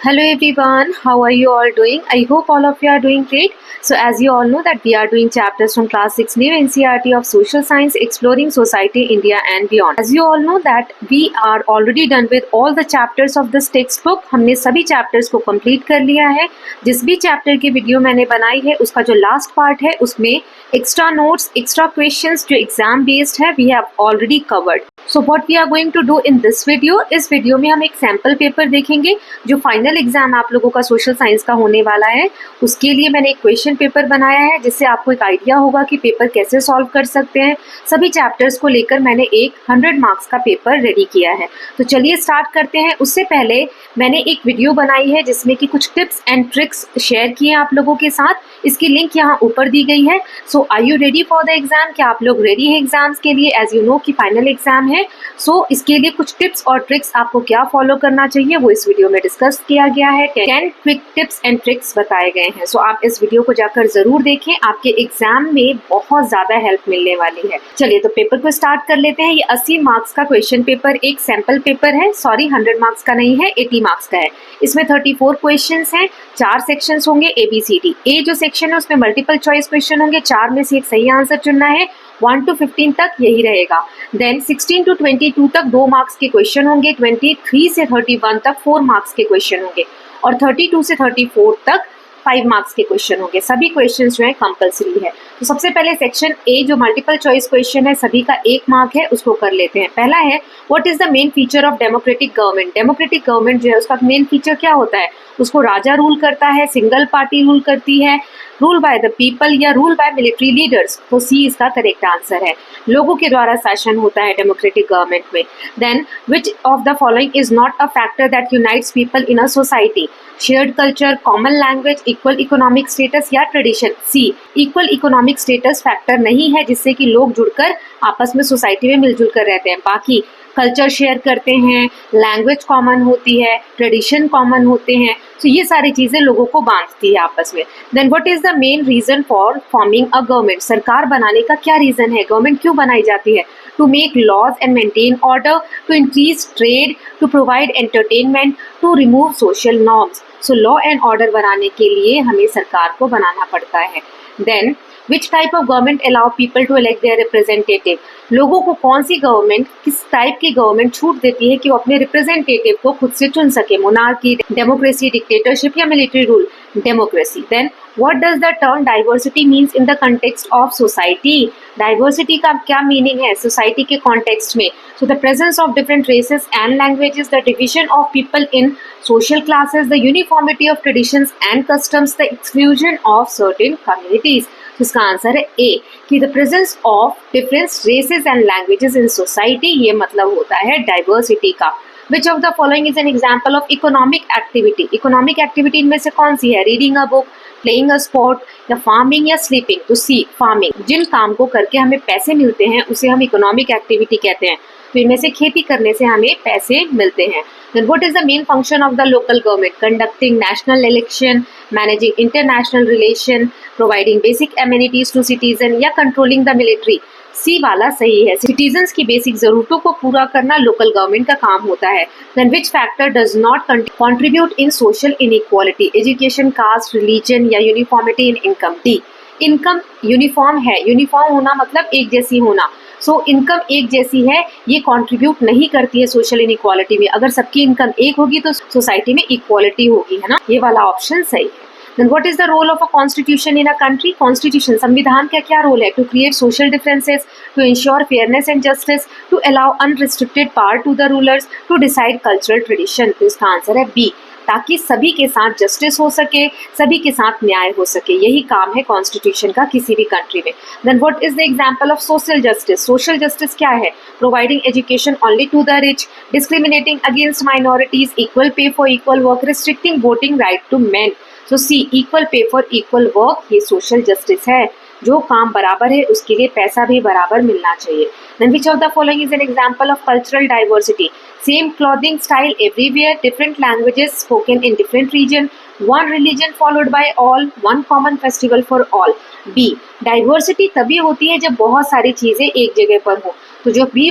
Hello everyone, how are you all doing? I hope all of you are doing great. So as you all know that we are doing chapters from class 6 new NCERT of social science exploring society, India and beyond. As you all know that we are already done with all the chapters of this textbook. हमने सभी chapters को complete कर लिया है. जिस भी chapter की video मैंने बनाई है उसका जो last part है उसमें extra notes, extra questions जो exam based है we have already covered. So what we are going to do in this video, इस वीडियो में हम एक सैम्पल पेपर देखेंगे जो फाइनल एग्जाम आप लोगों का सोशल साइंस का होने वाला है. उसके लिए मैंने एक क्वेश्चन पेपर बनाया है जिससे आपको एक आइडिया होगा कि पेपर कैसे सॉल्व कर सकते हैं. सभी चैप्टर्स को लेकर मैंने एक 100 मार्क्स का पेपर रेडी किया है. तो चलिए स्टार्ट करते हैं. उससे पहले मैंने एक वीडियो बनाई है जिसमें कि कुछ टिप्स एंड ट्रिक्स शेयर किए हैं आप लोगों के साथ. इसकी लिंक यहाँ ऊपर दी गई है. So are you ready for the exam? क्या आप लोग रेडी हैं एग्जाम्स के लिए? एज यू नो कि फाइनल एग्जाम है. सो इसके लिए कुछ टिप्स और ट्रिक्स आपको क्या फॉलो करना चाहिए वो इस वीडियो में डिस्कस किया गया है. 10 क्विक टिप्स एंड ट्रिक्स बताए गए हैं. सो आप इस वीडियो को जाकर जरूर देखें, आपके एग्जाम में बहुत ज्यादा हेल्प मिलने वाली है. चलिए तो पेपर को स्टार्ट कर लेते हैं. ये 80 मार्क्स का क्वेश्चन पेपर एक सैंपल पेपर है. सॉरी 100 मार्क्स का नहीं है, 80 मार्क्स का है. इसमें 34 क्वेश्चंस हैं, 4 सेक्शंस होंगे ABCD. ए जो सेक्शन है उसमें मल्टीपल चॉइस क्वेश्चन होंगे, 4 में से एक सही आंसर चुनना है. 1 to 15 तक यही रहेगा. देन 16 to 22 तक 2 मार्क्स के क्वेश्चन होंगे. 23 से 31 तक 4 मार्क्स के क्वेश्चन होंगे और 32 से 34 तक 5 मार्क्स के क्वेश्चन होंगे. सभी क्वेश्चन जो है कंपलसरी है. तो सबसे पहले सेक्शन ए जो मल्टीपल चॉइस क्वेश्चन है सभी का 1 मार्क है, उसको कर लेते हैं. पहला है what is the main feature of democratic government. Democratic government जो है उसका मेन फीचर क्या होता है? उसको राजा रूल करता है, सिंगल पार्टी रूल करती है, रूल बाय द पीपल या रूल बाय मिलिट्री लीडर्स. तो सी इसका करेक्ट आंसर है. लोगों के द्वारा शासन होता है डेमोक्रेटिक गवर्नमेंट में. Then which of the following is not a factor that unites people in a society? Shared culture, common language, equal economic status या tradition. C equal economic status factor नहीं है जिससे कि लोग जुड़कर आपस में सोसाइटी में मिलजुल कर रहते हैं. बाकी कल्चर शेयर करते हैं, लैंग्वेज कॉमन होती है, ट्रेडिशन कॉमन होते हैं. तो ये सारी चीजें लोगों को बांधती है आपस में. Then what is the main reason for forming a government. सरकार बनाने का क्या रीजन है? गवर्नमेंट क्यों बनाई जाती है? To make laws and maintain order, to increase trade, to provide entertainment, to remove social norms. So law and order बनाने के लिए हमें सरकार को बनाना पड़ता है. Then which type of government allow people to elect their representative. लोगों को कौन सी गवर्नमेंट, किस टाइप की गवर्नमेंट छूट देती है कि वो अपने रिप्रेजेंटेटिव को खुद से चुन सके? मोनार्की, डेमोक्रेसी, डिक्टेटरशिप या military rule? Democracy. Then what does the term diversity means in the context of society. Diversity का क्या मीनिंग है सोसाइटी के कॉन्टेक्स्ट में? So the presence of different races and languages, the division of people in social classes, the uniformity of traditions and customs, the exclusion of certain communities. तो इसका answer है A कि the presence of different races and languages in society. ये मतलब होता है diversity का. Which of the following is an example of economic activity. Economic activity इनमें से कौन सी है? Reading a book, playing a sport या फार्मिंग या स्लीपिंग. तो सी फार्मिंग. जिन काम को करके हमें पैसे मिलते हैं उसे हम इकोनॉमिक एक्टिविटी कहते हैं. तो इनमें से खेती करने से हमें पैसे मिलते हैं. Then what is the main function of the local government? Conducting national election, managing international relation, providing basic amenities to citizen या controlling the military. सी वाला सही है. सिटीजन्स की बेसिक जरूरतों को पूरा करना लोकल गवर्नमेंट का काम होता है. Then which factor does not contribute in social inequality? Education, caste, religion या uniformity in income. D. Income uniform है. यूनिफॉर्म होना मतलब एक जैसी होना. सो इनकम एक जैसी है, ये कंट्रीब्यूट नहीं करती है सोशल इनइक्वालिटी में. अगर सबकी इनकम एक होगी तो सोसाइटी में इक्वालिटी होगी, है ना. ये वाला ऑप्शन सही है. Then what is the role of a constitution in a country? Constitution संविधान का क्या रोल है? To create social differences, to ensure fairness and justice, to allow unrestricted power to the rulers, to decide cultural tradition. तो इसका answer है B, ताकि सभी के साथ जस्टिस हो सके, सभी के साथ न्याय हो सके. यही काम है कॉन्स्टिट्यूशन का किसी भी कंट्री में. Then what is the example of social justice. Social justice क्या है? Providing education only to the rich, discriminating against minorities, equal pay for equal work, restricting voting right to men. So C equal pay for equal work ये social justice है. जो काम बराबर है उसके लिए पैसा भी बराबर मिलना चाहिए. Then which of the following is an example of cultural diversity? Same clothing style everywhere, different languages spoken in different region, one religion followed by all, one common festival for all. B. Diversity तभी होती है जब बहुत सारी चीजें एक जगह पर हो. तो जो बी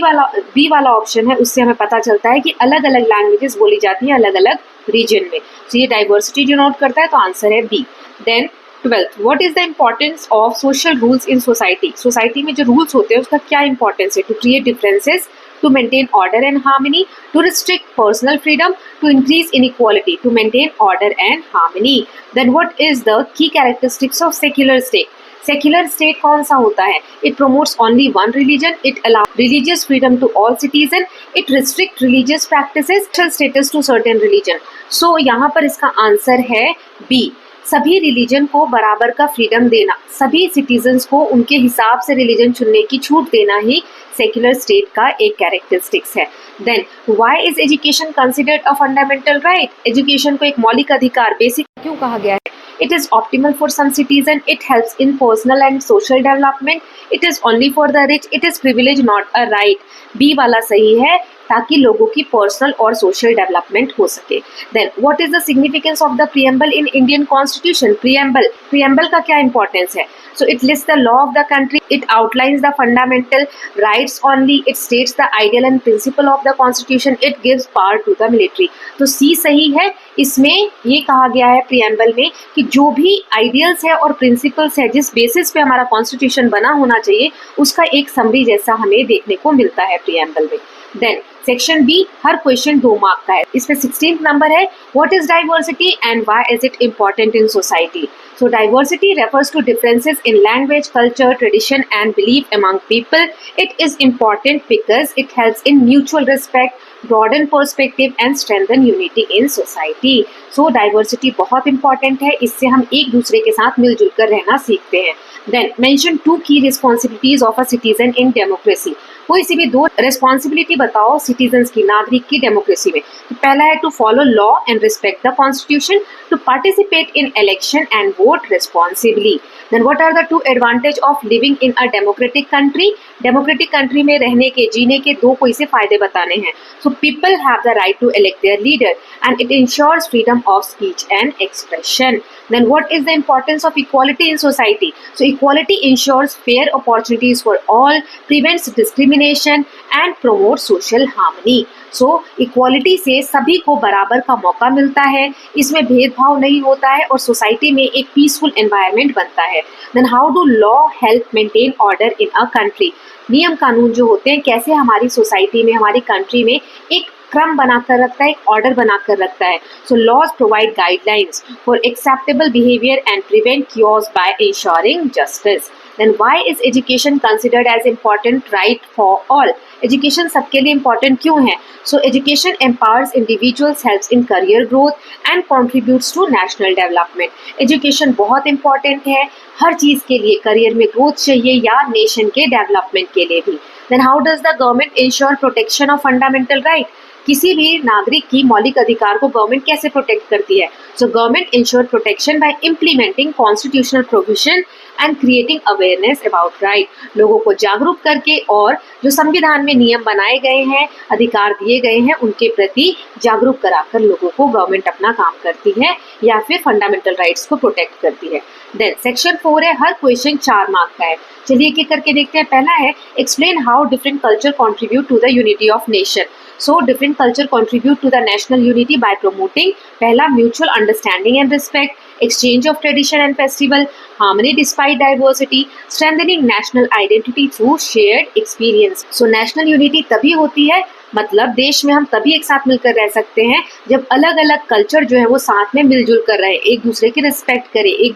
वाला ऑप्शन है उससे हमें पता चलता है कि अलग अलग लैंग्वेजेस बोली जाती हैं अलग अलग रीजन में। तो ये डाइवर्सिटी डिनोट करता है, तो आंसर है B. Then 12th, what is the importance of social rules in society? Society में जो रूल्स होते हैं उसका क्या इंपॉर्टेंस है? To create differences, to maintain order and harmony, to restrict personal freedom, to increase inequality, to maintain order and harmony. Then what is the key characteristics of secular state? Secular state कौन सा होता है? It promotes only one religion, it allows religious freedom to all citizens, it restricts religious practices, special status to certain religion. So यहाँ पर इसका answer है B। सभी religion को बराबर का फ्रीडम देना, सभी सिटीजन्स को उनके हिसाब से रिलीजन चुनने की छूट देना ही सेक्युलर स्टेट का एक कैरेक्टरिस्टिक्स है। Then why is education considered a fundamental right? Education को एक मौलिक अधिकार, बेसिक क्यों कहा गया है? It is optimal for some citizen, it helps in personal and social development, it is only for the rich, it is privilege not a right. B वाला सही है, ताकि लोगों की पर्सनल और सोशल डेवलपमेंट हो सके। Then what is the significance of the preamble in Indian constitution? Preamble का क्या इंपॉर्टेंस है? So it list the law of the country, it outlines the fundamental rights only, it states the ideal and principle of the constitution, it gives power to the military. तो C सही है। इसमें ये कहा गया है preamble में कि जो भी आइडियल्स है और प्रिंसिपल्स है जिस बेसिस पे हमारा कॉन्स्टिट्यूशन बना होना चाहिए उसका एक समरी जैसा हमें देखने को मिलता है प्रीएम्बल में। देन सेक्शन बी, हर क्वेश्चन 2 मार्क का है। इसमें 16th नंबर है, what is diversity and why is it important in society? So diversity refers to differences in language, culture, tradition and belief among people. It is important because it helps in mutual respect, broaden perspective and strengthen unity in society. So diversity बहुत important है, इससे हम एक दूसरे के साथ मिलजुल कर रहना सीखते हैं। Then mention 2 key responsibilities of a citizen in democracy. कोई सी भी 2 रिस्पॉन्सिबिलिटी बताओ सिटीजन्स की, नागरिक की डेमोक्रेसी में। तो पहला है to follow law and respect the constitution, to participate in election and vote responsibly. Then what are the 2 advantage of living in a democratic country? Democratic country में रहने के, जीने के 2 कोई से फायदे बताने हैं। So people have the right to elect their leader and it ensures freedom of speech and expression. Then what is the importance of equality in society? So equality ensures fair opportunities for all, prevents discrimination and promotes social harmony. So equality से सभी को बराबर का मौका मिलता है, इसमें भेदभाव नहीं होता है और सोसाइटी में एक पीसफुल एनवायरनमेंट बनता है। Then how do law help maintain order in a country? नियम कानून जो होते हैं कैसे हमारी सोसाइटी में, हमारी कंट्री में एक क्रम बनाकर रखता है, एक ऑर्डर बनाकर रखता है। So laws provide guidelines for acceptable behaviour and prevent cures by ensuring justice. Then why is education considered as important right for all? Education सबके लिए इम्पॉर्टेंट क्यों है? So education empowers individuals, helps in career growth and contributes to national development. Education बहुत important है हर चीज़ के लिए, career में ग्रोथ चाहिए या नेशन के डेवलपमेंट के लिए भी। Then how does the government ensure protection of fundamental right? किसी भी नागरिक की मौलिक अधिकार को गवर्नमेंट कैसे प्रोटेक्ट करती है? So government ensure protection bye implementing constitutional provision and creating awareness about right. लोगों को जागरूक करके और जो संविधान में नियम बनाए गए हैं, अधिकार दिए गए हैं, उनके प्रति जागरूक कराकर लोगों को गवर्नमेंट अपना काम करती है या फिर फंडामेंटल राइट्स को प्रोटेक्ट करती है। देन सेक्शन 4 है, हर क्वेश्चन 4 मार्क का है। चलिए एक एक करके देखते हैं। पहला है, explain how different culture contribute to the unity of nation. So different culture contribute to the national unity by promoting पहला mutual understanding and respect, exchange of tradition and festival, harmony despite diversity, strengthening national identity through shared experience. So national unity तभी होती है, मतलब देश में हम तभी एक साथ मिलकर रह सकते हैं जब अलग अलग कल्चर जो है वो साथ में मिलजुल कर रहे, एक दूसरे की रिस्पेक्ट करें, एक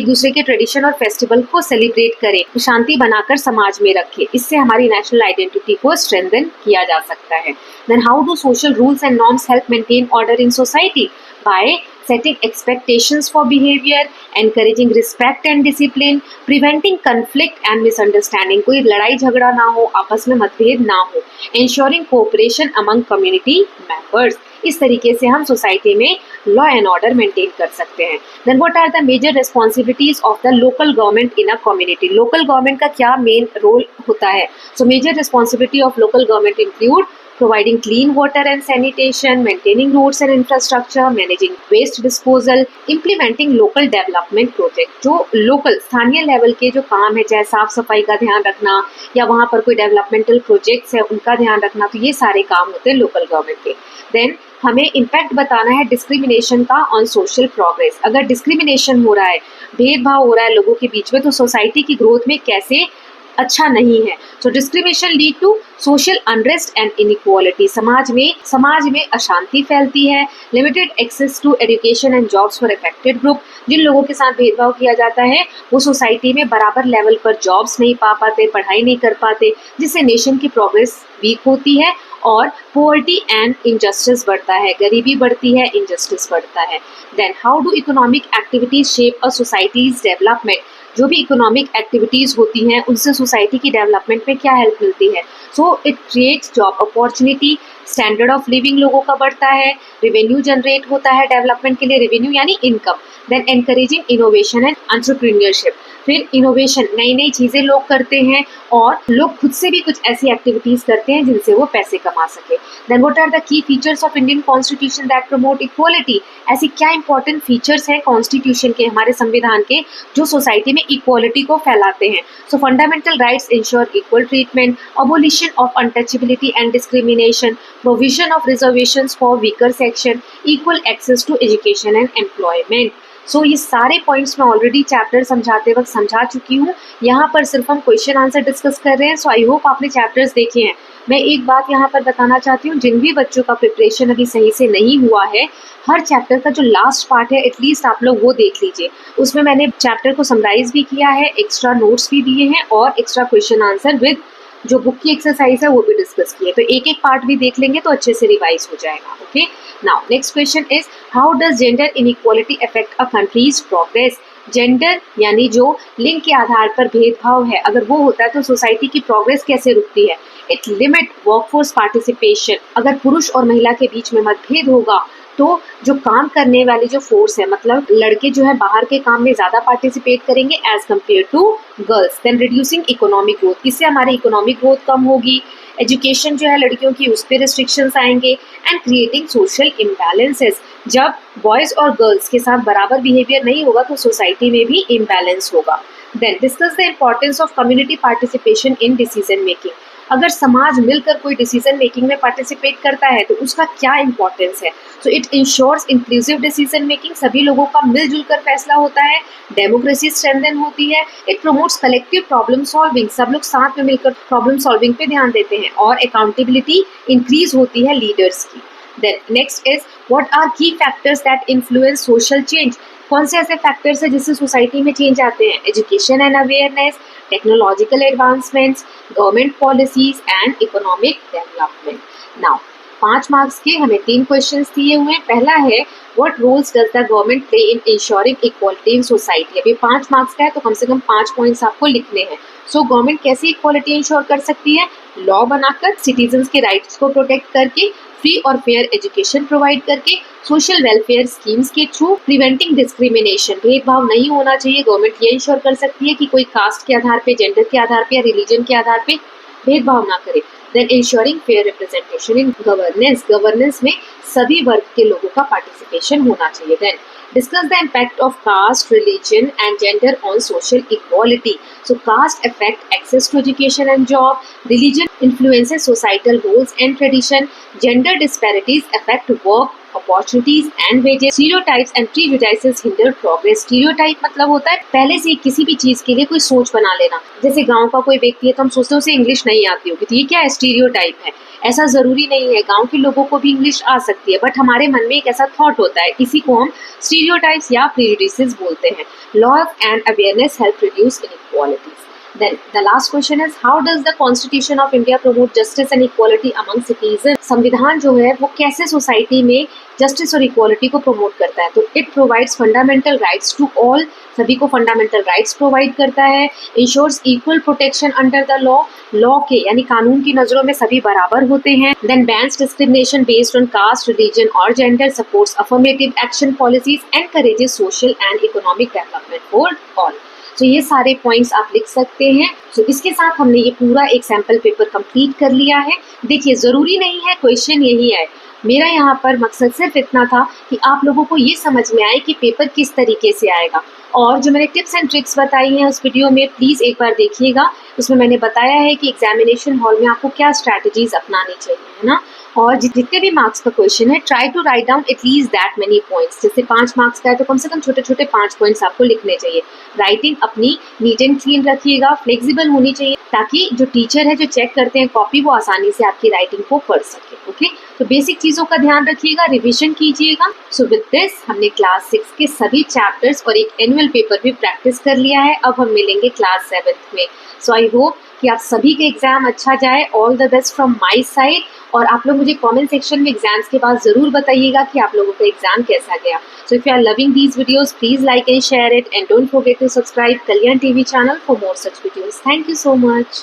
दूसरे के ट्रेडिशन और फेस्टिवल को सेलिब्रेट करें, शांति बनाकर समाज में रखें। इससे हमारी नेशनल आइडेंटिटी को स्ट्रेंथन किया जा सकता है। Then how do social rules and norms help maintain order in society? By setting expectations for behavior, encouraging respect and discipline, preventing conflict and misunderstanding, कोई लड़ाई झगड़ा ना हो, आपस में मतभेद ना हो, ensuring cooperation among community members। इस तरीके से हम सोसाइटी में लॉ एंड ऑर्डर मेंटेन कर सकते हैं। Then what are the major responsibilities of the local government in a community? Local government का क्या मेन रोल होता है? So major responsibility of local government include providing clean water and sanitation, maintaining roads and infrastructure, managing waste disposal, implementing local development project। जो local स्थानीय level के जो काम है, चाहे साफ सफाई का ध्यान रखना या वहाँ पर कोई डेवलपमेंटल प्रोजेक्ट्स है उनका ध्यान रखना, तो ये सारे काम होते हैं लोकल गवर्नमेंट के। देन हमें इम्पैक्ट बताना है डिस्क्रिमिनेशन का ऑन सोशल प्रोग्रेस। अगर डिस्क्रिमिनेशन हो रहा है, भेदभाव हो रहा है लोगों के बीच में, तो सोसाइटी की ग्रोथ में कैसे अच्छा नहीं है। So discrimination lead to social unrest and inequality. समाज में अशांति फैलती है। Limited access to education and jobs for affected group. जिन लोगों के साथ भेदभाव किया जाता है वो सोसाइटी में बराबर लेवल पर जॉब्स नहीं पा पाते, पढ़ाई नहीं कर पाते, जिससे नेशन की प्रोग्रेस वीक होती है और पॉवर्टी एंड इनजस्टिस बढ़ता है, गरीबी बढ़ती है, इनजस्टिस बढ़ता है। Then how do economic activities shape a societies development. जो भी इकोनॉमिक एक्टिविटीज़ होती हैं उनसे सोसाइटी की डेवलपमेंट में क्या हेल्प मिलती है। So it creates job opportunity, standard of living लोगों का बढ़ता है, रेवेन्यू जनरेट होता है डेवलपमेंट के लिए, रेवेन्यू यानी income. Then encouraging innovation and entrepreneurship. फिर इनोवेशन, नई नई चीज़ें लोग करते हैं और लोग खुद से भी कुछ ऐसी एक्टिविटीज़ करते हैं जिनसे वो पैसे कमा सके। Then what are the key features of Indian constitution that promote equality. ऐसी क्या इंपॉर्टेंट फीचर्स हैं कॉन्स्टिट्यूशन के, हमारे संविधान के, जो सोसाइटी में इक्वालिटी को फैलाते हैं। So fundamental rights ensure equal treatment, abolition of untouchability and discrimination, provision of reservations for weaker section, equal access to education and employment. So ये सारे पॉइंट्स मैं ऑलरेडी चैप्टर समझाते वक्त समझा चुकी हूँ। यहाँ पर सिर्फ हम क्वेश्चन आंसर डिस्कस कर रहे हैं। सो आई होप आपने चैप्टर्स देखे हैं। मैं एक बात यहाँ पर बताना चाहती हूँ, जिन भी बच्चों का प्रिपरेशन अभी सही से नहीं हुआ है, हर चैप्टर का जो लास्ट पार्ट है एटलीस्ट आप लोग वो देख लीजिए। उसमें मैंने चैप्टर को समराइज भी किया है, एक्स्ट्रा नोट्स भी दिए हैं और एक्स्ट्रा क्वेश्चन आंसर विद जो बुक की एक्सरसाइज है वो भी डिस्कस किए। तो एक एक पार्ट भी देख लेंगे तो अच्छे से रिवाइज हो जाएगा। Okay, now next question is how does gender inequality affect a countries progress. Gender यानी जो लिंग के आधार पर भेदभाव है, अगर वो होता है तो सोसाइटी की प्रोग्रेस कैसे रुकती है। It limit workforce participation. अगर पुरुष और महिला के बीच में मतभेद होगा तो जो काम करने वाली जो फोर्स है, मतलब लड़के जो है बाहर के काम में ज़्यादा पार्टिसिपेट करेंगे as compared to girls. Then reducing economic growth, इससे हमारी इकोनॉमिक ग्रोथ कम होगी। एजुकेशन जो है लड़कियों की, उस पर रिस्ट्रिक्शंस आएंगे। एंड क्रिएटिंग सोशल इम्बैलेंसेस, जब बॉयज़ और गर्ल्स के साथ बराबर बिहेवियर नहीं होगा तो सोसाइटी में भी इम्बैलेंस होगा। Then discuss the importance of community participation in decision making. अगर समाज मिलकर कोई डिसीजन मेकिंग में पार्टिसिपेट करता है तो उसका क्या इंपॉर्टेंस है। So it ensures inclusive decision making, सभी लोगों का मिलजुल कर फैसला होता है। डेमोक्रेसी स्ट्रेंथन होती है। It promotes collective problem solving, सब लोग साथ में मिलकर प्रॉब्लम सॉल्विंग पे ध्यान देते हैं। और अकाउंटेबिलिटी इंक्रीज होती है लीडर्स की। Then next is what are key factors that influence social change. कौन से ऐसे फैक्टर्स हैं जिससे सोसाइटी में चेंज आते हैं। Education and awareness, technological advancements, government policies and economic development. Now 5 marks के हमें 3 क्वेश्चंस दिए हुए हैं। पहला है what roles does the government play in ensuring equality in society. अभी 5 मार्क्स का है तो कम से कम 5 पॉइंट्स आपको लिखने हैं। सो गवर्नमेंट कैसे इक्वालिटी इंश्योर कर सकती है। लॉ बनाकर, सिटीजन्स के राइट्स को प्रोटेक्ट करके, फ्री और फेयर एजुकेशन प्रोवाइड करके, सोशल वेलफेयर स्कीम्स के थ्रू, प्रिवेंटिंग डिस्क्रिमिनेशन, भेदभाव नहीं होना चाहिए। गवर्नमेंट ये इंश्योर कर सकती है कि कोई कास्ट के आधार पे, जेंडर के आधार पे या रिलीजन के आधार पे भेदभाव ना करे। Then ensuring fair representation in governance, governance में सभी वर्ग के लोगों का पार्टिसिपेशन होना चाहिए। Then discuss the impact of caste, religion and gender on social equality. So caste affect access to education and job, religion influences societal roles and tradition, gender disparities affect work opportunities and wages, stereotypes and prejudices hinder progress. Stereotype मतलब होता है पहले से किसी भी चीज के लिए कोई सोच बना लेना। जैसे गांव का कोई व्यक्ति है तो हम सोचते हैं उसे इंग्लिश नहीं आती होगी, तो ये क्या है, स्टीरियोटाइप है। ऐसा जरूरी नहीं है, गांव के लोगों को भी इंग्लिश आ सकती है, बट हमारे मन में एक ऐसा थॉट होता है, इसी को हम स्टीरियोटाइप्स या प्रेजुडिसेस बोलते हैं। Law and awareness help reduce inequalities. Then the last question is how does the Constitution of India promote justice and equality among citizens? संविधान जो है वो कैसे सोसाइटी में जस्टिस और इक्वालिटी को प्रमोट करता है। तो it provides fundamental rights to all, सभी को फंडामेंटल राइट्स प्रोवाइड करता है। Ensures equal protection under the law, law के यानी कानून की नजरों में सभी बराबर होते हैं। Then bans discrimination based on caste, religion और gender, supports affirmative action policies, encourages social and economic development for all. So ये सारे पॉइंट्स आप लिख सकते हैं। सो इसके साथ हमने ये पूरा एक सैम्पल पेपर कंप्लीट कर लिया है। देखिए ज़रूरी नहीं है क्वेश्चन यही है, मेरा यहाँ पर मकसद सिर्फ इतना था कि आप लोगों को ये समझ में आए कि पेपर किस तरीके से आएगा। और जो मैंने टिप्स एंड ट्रिक्स बताई हैं उस वीडियो में प्लीज़ एक बार देखिएगा। उसमें मैंने बताया है कि एग्जामिनेशन हॉल में आपको क्या स्ट्रैटेजीज अपनानी चाहिए, है ना। और जितने भी मार्क्स का क्वेश्चन है try to write down at least that many points. जैसे 5 मार्क्स का है तो कम से कम छोटे छोटे 5 पॉइंट्स आपको लिखने चाहिए। राइटिंग अपनी नीट एंड क्लीन रखिएगा, फ्लेक्सिबल होनी चाहिए ताकि जो टीचर है जो चेक करते हैं कॉपी वो आसानी से आपकी राइटिंग को पढ़ सके। ओके, तो बेसिक चीज़ों का ध्यान रखिएगा, रिविजन कीजिएगा। सो विद दिस हमने क्लास 6 के सभी चैप्टर्स और एक एनुअल पेपर भी प्रैक्टिस कर लिया है। अब हम मिलेंगे क्लास 7 में। सो आई होप कि आप सभी के एग्जाम अच्छा जाए। All the best from my side. और आप लोग मुझे कमेंट सेक्शन में एग्जाम्स के बाद ज़रूर बताइएगा कि आप लोगों का एग्जाम कैसा गया। So if you are loving these videos please like and share it and don't forget to subscribe Kalyan TV channel for more such videos. Thank you so much.